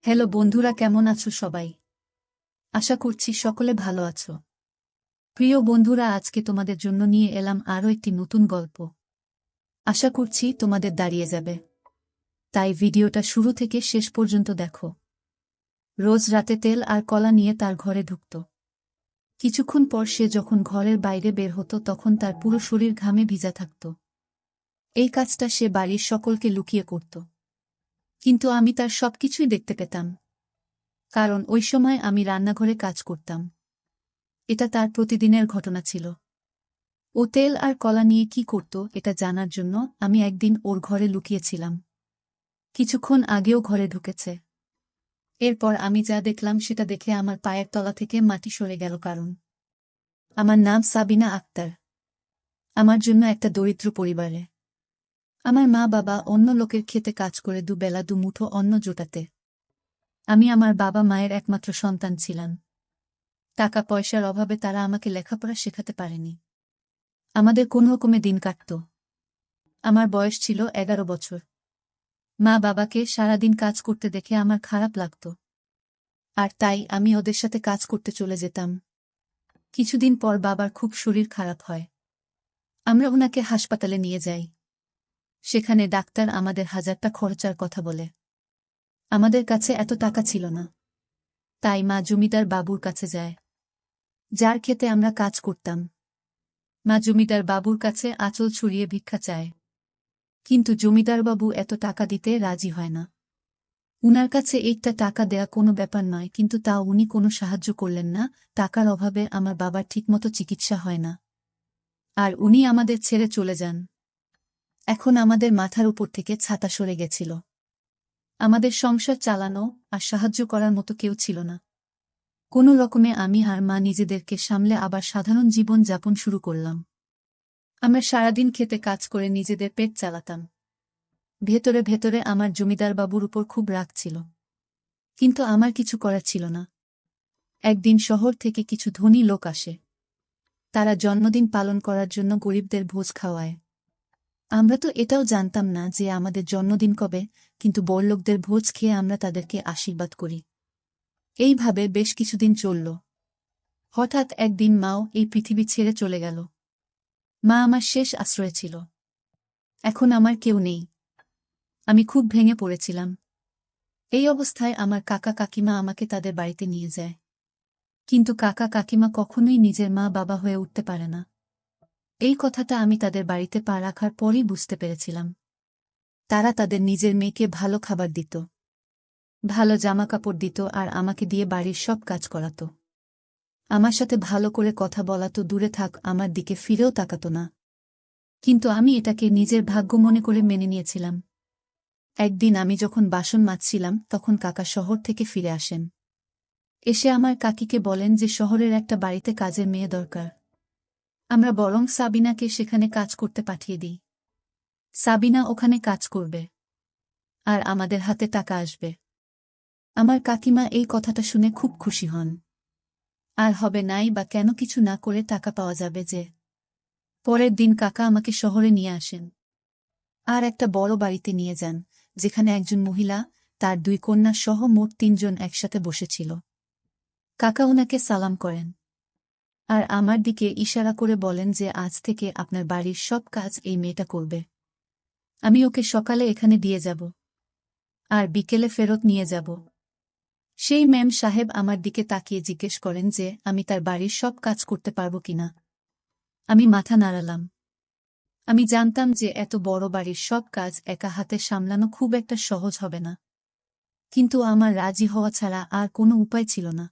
Hello বন্ধুরা, কেমন আছো সবাই? আশা করছি সকলে ভালো আছো। প্রিয় বন্ধুরা, আজকে তোমাদের জন্য নিয়ে এলাম আরও একটি নতুন গল্প। আশা করছি তোমাদের দাঁড়িয়ে যাবে, তাই ভিডিওটা শুরু থেকে শেষ পর্যন্ত দেখো। রোজ রাতে তেল আর কলা নিয়ে তার ঘরে ঢুকত। কিছুক্ষণ পর সে যখন ঘরের বাইরে বের হতো তখন তার পুরো শরীর ঘামে ভিজা থাকত। এই কাজটা সে বাড়ির সকলকে লুকিয়ে করত, কিন্তু আমি তার সবকিছুই দেখতে পেতাম, কারণ ওই সময় আমি রান্নাঘরে কাজ করতাম। এটা তার প্রতিদিনের ঘটনা ছিল। ও তেল আর কলা নিয়ে কি করত এটা জানার জন্য আমি একদিন ওর ঘরে লুকিয়েছিলাম। কিছুক্ষণ আগেও ঘরে ঢুকেছে। এরপর আমি যা দেখলাম সেটা দেখে আমার পায়ের তলা থেকে মাটি সরে গেল, কারণ আমার নাম সাবিনা আক্তার। আমার জন্য একটা দরিদ্র পরিবারে আমার মা বাবা অন্য লোকের খেতে কাজ করে দুবেলা দুমুঠো অন্ন জোটাতে। আমি আমার বাবা মায়ের একমাত্র সন্তান ছিলাম। টাকা পয়সার অভাবে তারা আমাকে লেখাপড়া শেখাতে পারেনি। আমাদের কোনো রকমে দিন কাটত। আমার বয়স ছিল 11 বছর। মা বাবাকে সারাদিন কাজ করতে দেখে আমার খারাপ লাগত, আর তাই আমি ওদের সাথে কাজ করতে চলে যেতাম। কিছুদিন পর বাবার খুব শরীর খারাপ হয়। আমরা ওনাকে হাসপাতালে নিয়ে যাই। সেখানে ডাক্তার আমাদের 1000 টাকা খরচার কথা বলে। আমাদের কাছে এত টাকা ছিল না, তাই মা জমিদার বাবুর কাছে যায়, যার খেতে আমরা কাজ করতাম। মা জমিদার বাবুর কাছে আঁচল ছড়িয়ে ভিক্ষা চায়, কিন্তু জমিদারবাবু এত টাকা দিতে রাজি হয় না। উনার কাছে একটা টাকা দেয়া কোনো ব্যাপার নয়, কিন্তু তাও উনি কোনো সাহায্য করলেন না। টাকার অভাবে আমার বাবার ঠিকমতো চিকিৎসা হয় না, আর উনি আমাদের ছেড়ে চলে যান। এখন আমাদের মাথার উপর থেকে ছাতা সরে গেছিল। আমাদের সংসার চালানো আর সাহায্য করার মতো কেউ ছিল না। কোনো রকমে আমি আর মা নিজেদেরকে সামলে আবার সাধারণ জীবন যাপন শুরু করলাম। আমরা সারাদিন খেতে কাজ করে নিজেদের পেট চালাতাম। ভেতরে ভেতরে আমার জমিদার বাবুর উপর খুব রাগ ছিল, কিন্তু আমার কিছু করার ছিল না। একদিন শহর থেকে কিছু ধনী লোক আসে। তারা জন্মদিন পালন করার জন্য গরিবদের ভোজ খাওয়ায়। আমরা তো এটাও জানতাম না যে আমাদের জন্মদিন কবে, কিন্তু বড়লোকদের ভোজ খেয়ে আমরা তাদেরকে আশীর্বাদ করি। এইভাবে বেশ কিছুদিন চলল। হঠাৎ একদিন মাও এই পৃথিবী ছেড়ে চলে গেল। মা আমার শেষ আশ্রয় ছিল। এখন আমার কেউ নেই। আমি খুব ভেঙে পড়েছিলাম। এই অবস্থায় আমার কাকা কাকিমা আমাকে তাদের বাড়িতে নিয়ে যায়। কিন্তু কাকা কাকিমা কখনোই নিজের মা বাবা হয়ে উঠতে পারে না। এই কথাটা আমি তাদের বাড়িতে পা রাখার পরই বুঝতে পেরেছিলাম। তারা তাদের নিজের মেয়েকে ভালো খাবার দিত, ভালো জামাকাপড় দিত, আর আমাকে দিয়ে বাড়ির সব কাজ করাত। আমার সাথে ভালো করে কথা বলা তো দূরে থাক, আমার দিকে ফিরেও তাকাত না। কিন্তু আমি এটাকে নিজের ভাগ্য মনে করে মেনে নিয়েছিলাম। একদিন আমি যখন বাসন মাজছিলাম তখন কাকা শহর থেকে ফিরে আসেন। এসে আমার কাকিকে বলেন যে শহরের একটা বাড়িতে কাজের মেয়ে দরকার। আমরা বরং সাবিনাকে সেখানে কাজ করতে পাঠিয়ে দিই। সাবিনা ওখানে কাজ করবে, আর আমাদের হাতে টাকা আসবে। আমার কাকিমা এই কথাটা শুনে খুব খুশি হন। আর হবে নাই বা কেন, কিছু না করে টাকা পাওয়া যাবে যে। পরের দিন কাকা আমাকে শহরে নিয়ে আসেন, আর একটা বড় বাড়িতে নিয়ে যান, যেখানে একজন মহিলা, তার 2 কন্যা সহ মোট 3 জন একসাথে বসেছিল। কাকা ওনাকে সালাম করেন, আর আমার দিকে ইশারা করে বলেন যে আজ থেকে আপনার বাড়ির সব কাজ এই মেয়েটা করবে। আমি ওকে সকালে এখানে দিয়ে যাব, আর বিকেলে ফেরত নিয়ে যাব। সেই ম্যাম সাহেব আমার দিকে তাকিয়ে জিজ্ঞেস করেন যে আমি তার বাড়ির সব কাজ করতে পারব কিনা। আমি মাথা নাড়ালাম। আমি জানতাম যে এত বড় বাড়ির সব কাজ একা হাতে সামলানো খুব একটা সহজ হবে না, কিন্তু আমার রাজি হওয়া ছাড়া আর কোনো উপায় ছিল না।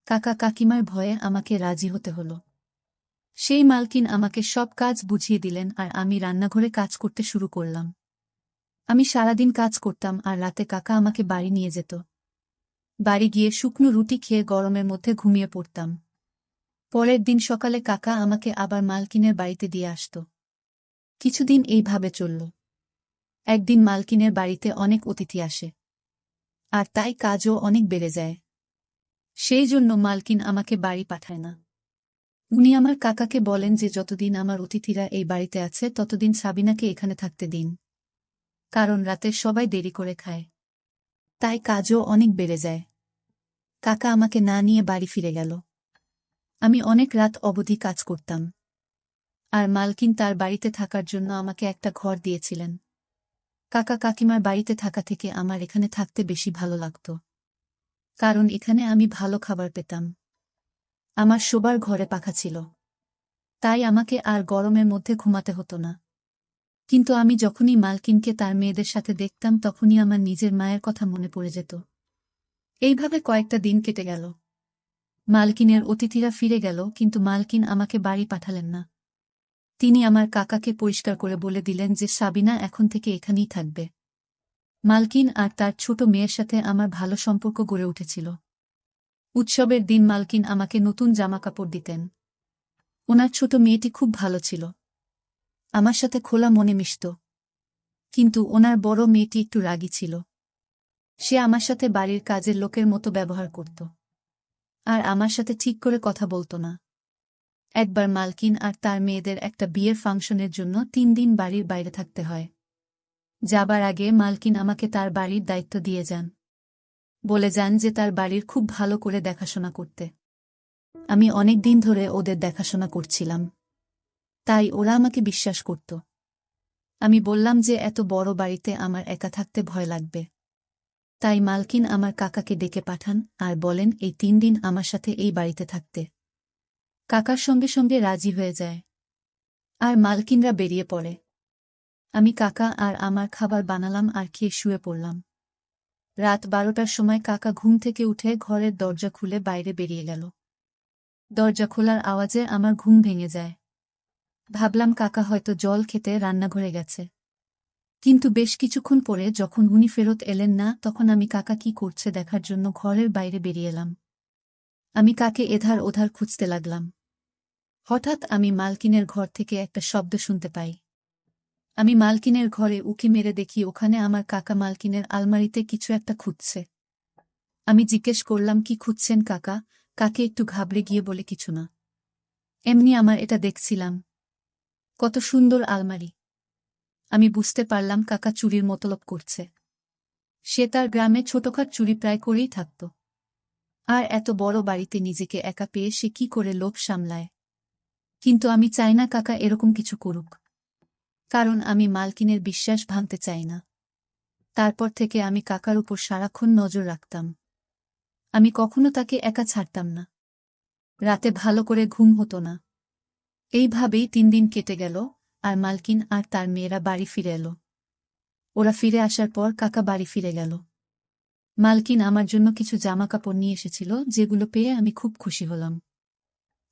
কাকা কাকিমার ভয়ে আমাকে রাজি হতে হলো। সেই মালকিন আমাকে সব কাজ বুঝিয়ে দিলেন, আর আমি রান্নাঘরে কাজ করতে শুরু করলাম। আমি সারাদিন কাজ করতাম, আর রাতে কাকা আমাকে বাড়ি নিয়ে যেত। বাড়ি গিয়ে শুকনো রুটি খেয়ে গরমের মধ্যে ঘুমিয়ে পড়তাম। পরের দিন সকালে কাকা আমাকে আবার মালকিনের বাড়িতে দিয়ে আসত। কিছুদিন এইভাবে চলল। একদিন মালকিনের বাড়িতে অনেক অতিথি আসে, আর তাই কাজও অনেক বেড়ে যায়। সেই জন্য মালকিন আমাকে বাড়ি পাঠায় না। উনি আমার কাকাকে বলেন যে যতদিন আমার অতিথিরা এই বাড়িতে আছে ততদিন সাবিনাকে এখানে থাকতে দিন, কারণ রাতে সবাই দেরি করে খায়। তাই কাজও অনেক বেড়ে যায়। কাকা আমাকে না নিয়ে বাড়ি ফিরে গেল। আমি অনেক রাত অবধি কাজ করতাম। আর মালকিন তার বাড়িতে থাকার জন্য আমাকে একটা ঘর দিয়েছিলেন। কাকা কাকিমার বাড়িতে থাকা থেকে আমার এখানে থাকতে বেশি ভালো লাগত। কারণ এখানে আমি ভালো খাবার পেতাম। আমার শোবার ঘরে পাখা ছিল। তাই আমাকে আর গরমের মধ্যে ঘুমাতে হতো না। কিন্তু আমি যখনই মালকিনকে তার মেয়েদের সাথে দেখতাম তখনই আমার নিজের মায়ের কথা মনে পড়ে যেত। এইভাবে কয়েকটা দিন কেটে গেল। মালকিনের অতিথিরা ফিরে গেল, কিন্তু মালকিন আমাকে বাড়ি পাঠালেন না। তিনি আমার কাকাকে পরিষ্কার করে বলে দিলেন যে সাবিনা এখন থেকে এখানেই থাকবে। মালকিন আর তার ছোট মেয়ের সাথে আমার ভালো সম্পর্ক গড়ে উঠেছিল। উৎসবের দিন মালকিন আমাকে নতুন জামাকাপড় দিতেন। ওনার ছোট মেয়েটি খুব ভালো ছিল। আমার সাথে খোলা মনে মিশত। কিন্তু ওনার বড় মেয়েটি একটু রাগী ছিল। সে আমার সাথে বাড়ির কাজের লোকের মতো ব্যবহার করত। আর আমার সাথে ঠিক করে কথা বলতো না। একবার মালকিন আর তার মেয়েদের একটা বিয়ের ফাংশনের জন্য 3 দিন বাড়ির বাইরে থাকতে হয়। যাবার আগে মালকিন আমাকে তার বাড়ির দায়িত্ব দিয়ে যান। বলে যান যে তার বাড়ির খুব ভালো করে দেখাশোনা করতে। আমি অনেক দিন ধরে ওদের দেখাশোনা করছিলাম। তাই ওরা আমাকে বিশ্বাস করত। আমি বললাম যে এত বড় বাড়িতে আমার একা থাকতে ভয় লাগবে। তাই মালকিন আমার কাকাকে ডেকে পাঠান আর বলেন এই 3 দিন আমার সাথে এই বাড়িতে থাকতে। কাকার সঙ্গে সঙ্গে রাজি হয়ে যায়। আর মালকিনরা বেরিয়ে পড়ে। আমি কাকা আর আমার খাবার বানালাম আর খেয়ে শুয়ে পড়লাম। রাত 12টার সময় কাকা ঘুম থেকে উঠে ঘরের দরজা খুলে বাইরে বেরিয়ে গেল। দরজা খোলার আওয়াজে আমার ঘুম ভেঙে যায়। ভাবলাম কাকা হয়তো জল খেতে রান্নাঘরে গেছে। কিন্তু বেশ কিছুক্ষণ পরে যখন উনি ফেরত এলেন না, তখন আমি কাকা কি করছে দেখার জন্য ঘরের বাইরে বেরিয়ে এলাম। আমি কাকে এধার ওধার খুঁজতে লাগলাম। হঠাৎ আমি মালকিনের ঘর থেকে একটা শব্দ শুনতে পাই। আমি মালকিনের ঘরে উঁকি মেরে দেখি ওখানে আমার কাকা মালকিনের আলমারিতে কিছু একটা খুঁজছে। আমি জিজ্ঞেস করলাম কি খুঁজছেন কাকা? কাকে একটু ঘাবড়ে গিয়ে বলে কিছু না, এমনি আমার এটা দেখছিলাম। কত সুন্দর আলমারি। আমি বুঝতে পারলাম কাকা চুরির মতলব করছে। সে তার গ্রামে ছোটখাট চুরি প্রায় করেই থাকত। আর এত বড় বাড়িতে নিজেকে একা পেয়ে সে কি করে লোভ সামলায়। কিন্তু আমি চাই না কাকা এরকম কিছু করুক। কারণ আমি মালকিনের বিশ্বাস ভাঙতে চাই না। তারপর থেকে আমি কাকার উপর সারাক্ষণ নজর রাখতাম। আমি কখনো তাকে একা ছাড়তাম না। রাতে ভালো করে ঘুম হতো না। এইভাবেই 3 দিন কেটে গেল। আর মালকিন আর তার মেয়েরা বাড়ি ফিরে এলো। ওরা ফিরে আসার পর কাকা বাড়ি ফিরে গেল। মালকিন আমার জন্য কিছু জামাকাপড় নিয়ে এসেছিল, যেগুলো পেয়ে আমি খুব খুশি হলাম।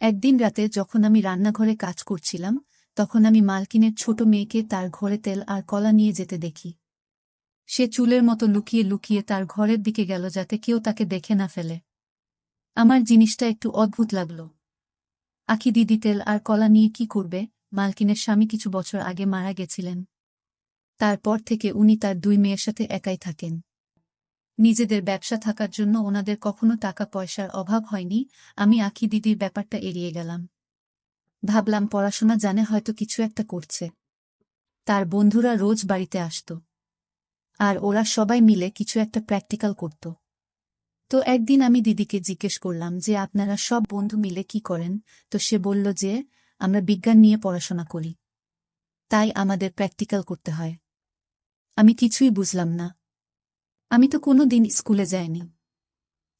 একদিন রাতে যখন আমি রান্নাঘরে কাজ করছিলাম, তখন আমি মালকিনের ছোট মেয়েকে তার ঘরে তেল আর কলা নিয়ে যেতে দেখি। সে চুলের মতো লুকিয়ে লুকিয়ে তার ঘরের দিকে গেল যাতে কেউ তাকে দেখে না ফেলে। আমার জিনিসটা একটু অদ্ভুত লাগল। আখি দিদি তেল আর কলা নিয়ে কি করবে? মালকিনের স্বামী কিছু বছর আগে মারা গেছিলেন। তারপর থেকে উনি তার 2 মেয়ের সাথে একাই থাকেন। নিজেদের ব্যবসা থাকার জন্য ওনাদের কখনো টাকা পয়সার অভাব হয়নি। আমি আখি দিদির ব্যাপারটা এড়িয়ে গেলাম। ভাবলাম পড়াশোনা জানে, হয়তো কিছু একটা করছে। তার বন্ধুরা রোজ বাড়িতে আসত। আর ওরা সবাই মিলে কিছু একটা প্র্যাকটিক্যাল করত। তো একদিন আমি দিদিকে জিজ্ঞেস করলাম যে আপনারা সব বন্ধু মিলে কি করেন? তো সে বলল যে আমরা বিজ্ঞান নিয়ে পড়াশোনা করি। তাই আমাদের প্র্যাকটিক্যাল করতে হয়। আমি কিছুই বুঝলাম না। আমি তো কোনো দিন স্কুলে যাইনি।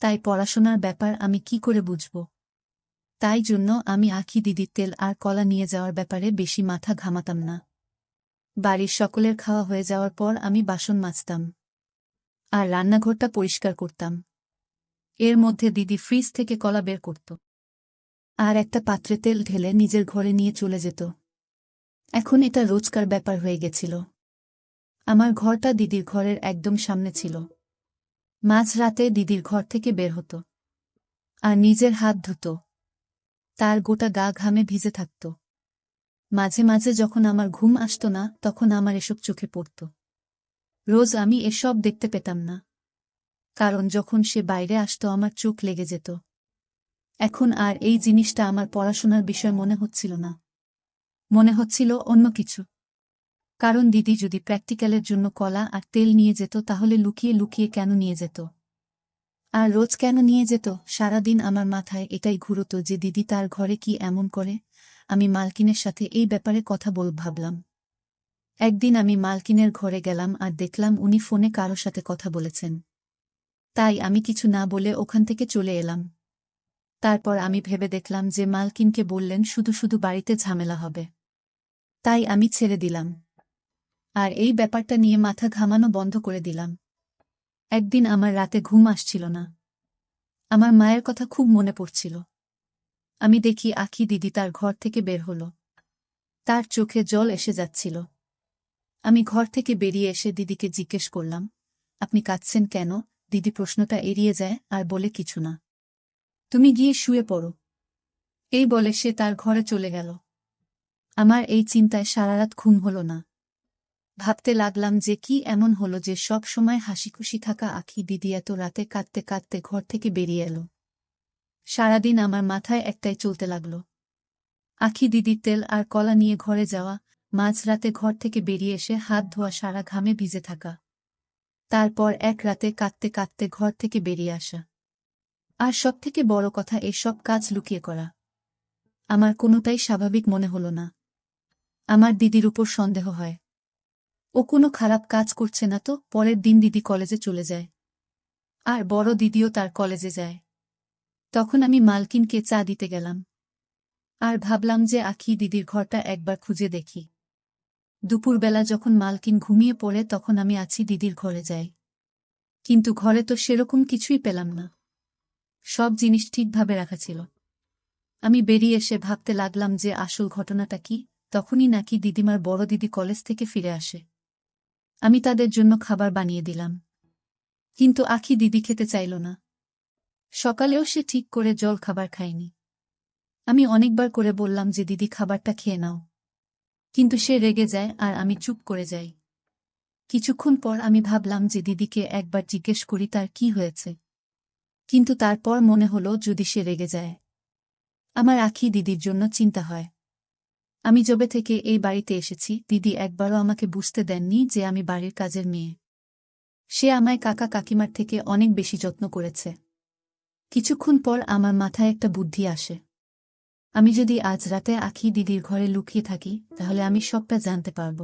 তাই পড়াশোনার ব্যাপার আমি কি করে বুঝব? তাই জন্য আমি আখি দিদির তেল আর কলা নিয়ে যাওয়ার ব্যাপারে বেশি মাথা ঘামাতাম না। বাড়ির সকলের খাওয়া হয়ে যাওয়ার পর আমি বাসন মাজতাম আর রান্নাঘরটা পরিষ্কার করতাম। এর মধ্যে দিদি ফ্রিজ থেকে কলা বের করত আর একটা পাত্রে তেল ঢেলে নিজের ঘরে নিয়ে চলে যেত। এখন এটা রোজকার ব্যাপার হয়ে গেছিল। আমার ঘরটা দিদির ঘরের একদম সামনে ছিল। মাঝরাতে দিদির ঘর থেকে বের হতো আর নিজের হাত ধুত। তার গোটা গা ঘামে ভিজে থাকত। মাঝে মাঝে যখন আমার ঘুম আসত না, তখন আমার এসব চোখে পড়ত। রোজ আমি এসব দেখতে পেতাম না, কারণ যখন সে বাইরে আসত আমার চোখ লেগে যেত। এখন আর এই জিনিসটা আমার পড়াশোনার বিষয় মনে হচ্ছিল না, মনে হচ্ছিল অন্য কিছু। কারণ দিদি যদি প্র্যাকটিক্যালের জন্য কলা আর তেল নিয়ে যেত তাহলে লুকিয়ে লুকিয়ে কেন নিয়ে যেত? আর রোজ কেন নিয়ে যেত? সারাদিন আমার মাথায় এটাই ঘুরত যে দিদি তার ঘরে কি এমন করে। আমি মালকিনের সাথে এই ব্যাপারে কথা ভাবলাম। একদিন আমি মালকিনের ঘরে গেলাম আর দেখলাম উনি ফোনে কারো সাথে কথা বলেছেন। তাই আমি কিছু না বলে ওখান থেকে চলে এলাম। তারপর আমি ভেবে দেখলাম যে মালকিনকে বললেন শুধু শুধু বাড়িতে ঝামেলা হবে। তাই আমি ছেড়ে দিলাম। আর এই ব্যাপারটা নিয়ে মাথা ঘামানো বন্ধ করে দিলাম। একদিন আমার রাতে ঘুম আসছিল না। আমার মায়ের কথা খুব মনে পড়ছিল। আমি দেখি আখি দিদি তার ঘর থেকে বের হলো। তার চোখে জল এসে যাচ্ছিল। আমি ঘর থেকে বেরিয়ে এসে দিদিকে জিজ্ঞেস করলাম, আপনি কাঁদছেন কেন? দিদি প্রশ্নটা এড়িয়ে যায় আর বলে, কিছু না, তুমি গিয়ে শুয়ে পড়ো। এই বলে সে তার ঘরে চলে গেল। আমার এই চিন্তায় সারারাত ঘুম হল না। ভাবতে লাগলাম যে কি এমন হলো যে সব সময় হাসিখুশি থাকা আখি দিদি এত রাতে কাঁদতে কাঁদতে ঘর থেকে বেরিয়ে এলো। সারাদিন আমার মাথায় একটাই চলতে লাগল। আখি দিদির তেল আর কলা নিয়ে ঘরে যাওয়া, মাঝরাতে ঘর থেকে বেরিয়ে এসে হাত ধোয়া, সারা ঘামে ভিজে থাকা, তারপর এক রাতে কাঁদতে কাঁদতে ঘর থেকে বেরিয়ে আসা। আর সবথেকে বড় কথা, এসব কাজ লুকিয়ে করা। আমার কোনোটাই স্বাভাবিক মনে হল না। আমার দিদির উপর সন্দেহ হয়। ও কোনো খারাপ কাজ করছে না তো? পরের দিন দিদি কলেজে চলে যায়। আর বড় দিদিও তার কলেজে যায়। তখন আমি মালকিনকে চা দিতে গেলাম। আর ভাবলাম যে আখি দিদির ঘরটা একবার খুঁজে দেখি। দুপুরবেলা যখন মালকিন ঘুমিয়ে পড়ে তখন আমি আছি দিদির ঘরে যাই। কিন্তু ঘরে তো সেরকম কিছুই পেলাম না। সব জিনিস ঠিকভাবে রাখা ছিল। আমি বেরিয়ে এসে ভাবতে লাগলাম যে আসল ঘটনাটা কি। তখনই নাকি দিদিমার বড় দিদি কলেজ থেকে ফিরে আসে। আমি তাদের জন্য খাবার বানিয়ে দিলাম। কিন্তু আখি দিদি খেতে চাইল না। সকালেও সে ঠিক করে জল খাবার খায়নি। আমি অনেকবার করে বললাম যে দিদি খাবারটা খেয়ে নাও, কিন্তু সে রেগে যায় আর আমি চুপ করে যাই। কিছুক্ষণ পর আমি ভাবলাম যে দিদিকে একবার জিজ্ঞেস করি তার কি হয়েছে। কিন্তু তারপর মনে হলো যদি সে রেগে যায়, আমার আখি দিদির জন্য চিন্তা হয়। আমি যবে থেকে এই বাড়িতে এসেছি দিদি একবারও আমাকে বুঝতে দেননি যে আমি বাড়ির কাজের মেয়ে। সে আমায় কাকা কাকিমার থেকে অনেক বেশি যত্ন করেছে। কিছুক্ষণ পর আমার মাথায় একটা বুদ্ধি আসে। আমি যদি আজ রাতে আখি দিদির ঘরে লুকিয়ে থাকি তাহলে আমি সবটা জানতে পারব।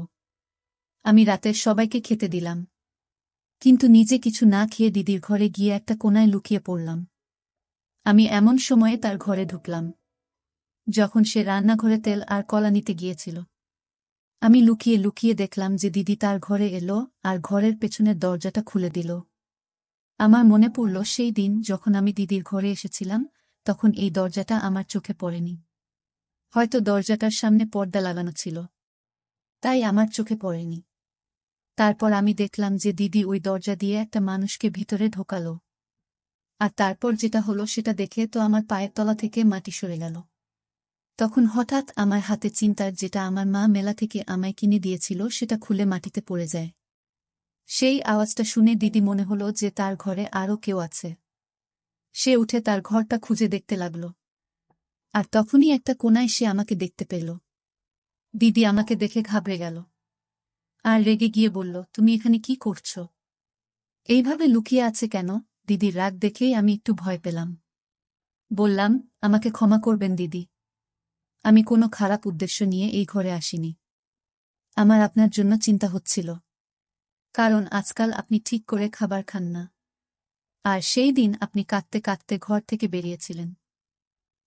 আমি রাতের সবাইকে খেতে দিলাম, কিন্তু নিজে কিছু না খেয়ে দিদির ঘরে গিয়ে একটা কোণায় লুকিয়ে পড়লাম। আমি এমন সময়ে তার ঘরে ঢুকলাম যখন সে রান্নাঘরে তেল আর কলা নিতে গিয়েছিল। আমি লুকিয়ে লুকিয়ে দেখলাম যে দিদি তার ঘরে এলো আর ঘরের পেছনের দরজাটা খুলে দিল। আমার মনে পড়ল সেই দিন যখন আমি দিদির ঘরে এসেছিলাম, তখন এই দরজাটা আমার চোখে পড়েনি। হয়তো দরজাটার সামনে পর্দা লাগানো ছিল, তাই আমার চোখে পড়েনি। তারপর আমি দেখলাম যে দিদি ওই দরজা দিয়ে একটা মানুষকে ভিতরে ঢোকালো। আর তারপর যেটা হলো সেটা দেখে তো আমার পায়ের তলা থেকে মাটি সরে গেল। তখন হঠাৎ আমার হাতে চিন্তার, যেটা আমার মা মেলা থেকে আমায় কিনে দিয়েছিল, সেটা খুলে মাটিতে পড়ে যায়। সেই আওয়াজটা শুনে দিদি মনে হলো যে তার ঘরে আরও কেউ আছে। সে উঠে তার ঘরটা খুঁজে দেখতে লাগল। আর তখনই একটা কোণায় সে আমাকে দেখতে পেল। দিদি আমাকে দেখে ঘাবড়ে গেল আর রেগে গিয়ে বলল, তুমি এখানে কি করছো? এইভাবে লুকিয়ে আছে কেন? দিদির রাগ দেখেই আমি একটু ভয় পেলাম। বললাম, আমাকে ক্ষমা করবেন দিদি, আমি কোনো খারাপ উদ্দেশ্য নিয়ে এই ঘরে আসিনি। আমার আপনার জন্য চিন্তা হচ্ছিল, কারণ আজকাল আপনি ঠিক করে খাবার খান না। আর সেই দিন আপনি কাঁদতে কাঁদতে ঘর থেকে বেরিয়েছিলেন।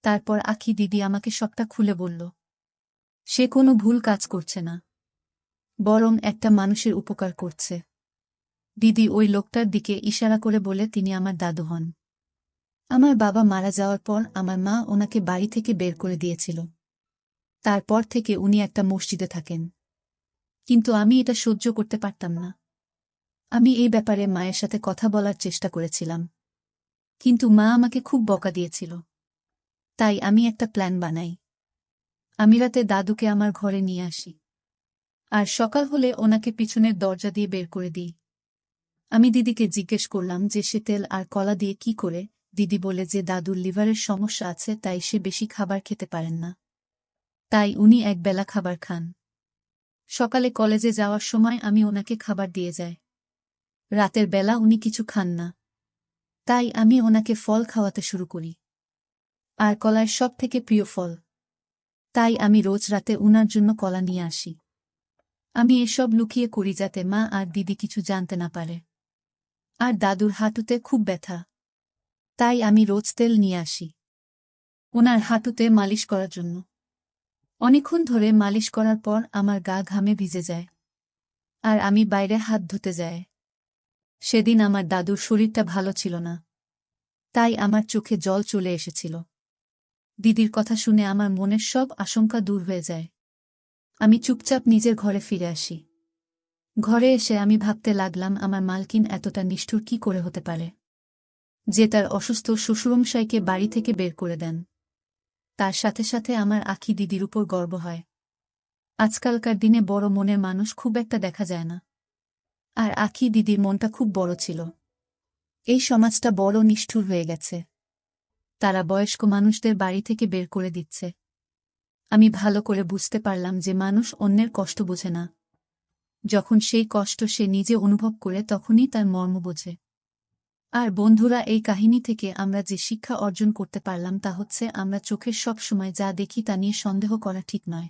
তারপর আখি দিদি আমাকে সবটা খুলে বলল। সে কোনো ভুল কাজ করছে না, বরং একটা মানুষের উপকার করছে। দিদি ওই লোকটার দিকে ইশারা করে বলে, তিনি আমার দাদু হন। আমার বাবা মারা যাওয়ার পর আমার মা ওনাকে বাড়ি থেকে বের করে দিয়েছিল। তারপর থেকে উনি একটা মসজিদে থাকেন। কিন্তু আমি এটা সহ্য করতে পারতাম না। আমি এই ব্যাপারে মায়ের সাথে কথা বলার চেষ্টা করেছিলাম, কিন্তু মা আমাকে খুব বকা দিয়েছিল। তাই আমি একটা প্ল্যান বানাই। আমি রাতে দাদুকে আমার ঘরে নিয়ে আসি, আর সকাল হলে ওনাকে পিছনের দরজা দিয়ে বের করে দিই। আমি দিদিকে জিজ্ঞেস করলাম যে সে তেল আর কলা দিয়ে কি করে। দিদি বলে যে দাদুর লিভারের সমস্যা আছে, তাই সে বেশি খাবার খেতে পারেন না, তাই উনি একবেলা খাবার খান। সকালে কলেজে যাওয়ার সময় আমি ওনাকে খাবার দিয়ে যাই। রাতের বেলা উনি কিছু খান না, তাই আমি ওনাকে ফল খাওয়াতে শুরু করি। আর কলার সব থেকে প্রিয় ফল, তাই আমি রোজ রাতে উনার জন্য কলা নিয়ে আসি। আমি এসব লুকিয়ে করি যাতে মা আর দিদি কিছু জানতে না পারে। আর দাদুর হাঁটুতে খুব ব্যথা, তাই আমি রোজ তেল নিয়ে আসি ওনার হাঁটুতে মালিশ করার জন্য। অনেকক্ষণ ধরে মালিশ করার পর আমার গা ঘামে ভিজে যায়, আর আমি বাইরে হাত ধুতে যাই। সেদিন আমার দাদুর শরীরটা ভালো ছিল না, তাই আমার চোখে জল চলে এসেছিল। দিদির কথা শুনে আমার মনের সব আশঙ্কা দূর হয়ে যায়। আমি চুপচাপ নিজের ঘরে ফিরে আসি। ঘরে এসে আমি ভাবতে লাগলাম আমার মালকিন এতটা নিষ্ঠুর কি করে হতে পারে, যে তার অসুস্থ শ্বশুরমশাইকে বাড়ি থেকে বের করে দেন। তার সাথে সাথে আমার আখি দিদির উপর গর্ব হয়। আজকালকার দিনে বড় মনের মানুষ খুব একটা দেখা যায় না, আর আখি দিদির মনটা খুব বড় ছিল। এই সমাজটা বড় নিষ্ঠুর হয়ে গেছে, তারা বয়স্ক মানুষদের বাড়ি থেকে বের করে দিচ্ছে। আমি ভালো করে বুঝতে পারলাম যে মানুষ অন্যের কষ্ট বোঝে না, যখন সেই কষ্ট সে নিজে অনুভব করে তখনই তার মর্ম বোঝে। আর বন্ধুরা, এই কাহিনী থেকে আমরা যে শিক্ষা অর্জন করতে পারলাম তা হচ্ছে আমরা চোখের সব সময় যা দেখি তা নিয়ে সন্দেহ করা ঠিক নয়।